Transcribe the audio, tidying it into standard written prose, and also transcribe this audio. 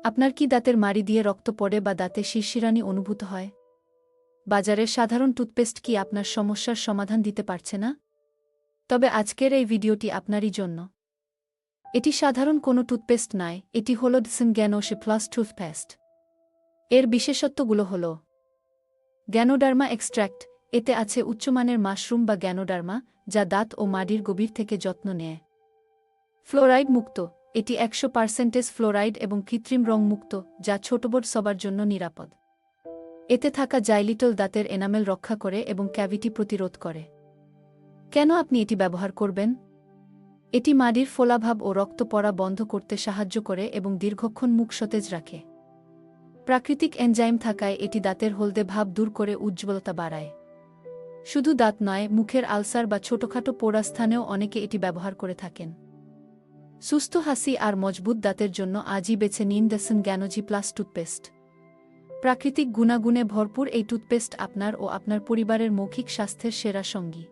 আপনার কি দাঁতের মাড়ি দিয়ে রক্ত পড়ে বা দাঁতে শিরশিরানি অনুভূত হয়? বাজারের সাধারণ টুথপেস্ট কি আপনার সমস্যার সমাধান দিতে পারছে না? তবে আজকের এই ভিডিওটি আপনারই জন্য। এটি সাধারণ কোনো টুথপেস্ট নয়, এটি হল ডসন গ্যানোশে প্লাস টুথপেস্ট। এর বিশেষত্বগুলো হল গ্যানোডার্মা এক্সট্র্যাক্ট। এতে আছে উচ্চমানের মাশরুম বা গ্যানোডার্মা, যা দাঁত ও মাড়ির গভীর থেকে যত্ন নেয়। ফ্লোরাইড মুক্ত। এটি 100% ফ্লোরাইড এবং কৃত্রিম রং মুক্ত, যা ছোটবড় সবার জন্য নিরাপদ। এতে থাকা জাইলিটল দাঁতের এনামেল রক্ষা করে এবং ক্যাভিটি প্রতিরোধ করে। কেন আপনি এটি ব্যবহার করবেন? এটি মাড়ির ফোলাভাব ও রক্ত পড়া বন্ধ করতে সাহায্য করে এবং দীর্ঘক্ষণ মুখ সতেজ রাখে। প্রাকৃতিক এনজাইম থাকায় এটি দাঁতের হলদে ভাব দূর করে উজ্জ্বলতা বাড়ায়। শুধু দাঁত নয়, মুখের আলসার বা ছোটখাটো পোড়া স্থানেও অনেকে এটি ব্যবহার করে থাকেন। সুস্থ হাসি আর মজবুত দাঁতের জন্য আজই বেছে নিন ডসন গ্যানোজি প্লাস টুথপেস্ট। প্রাকৃতিক গুণাগুণে ভরপুর এই টুথপেস্ট আপনার ও আপনার পরিবারের মৌখিক স্বাস্থ্যের সেরা সঙ্গী।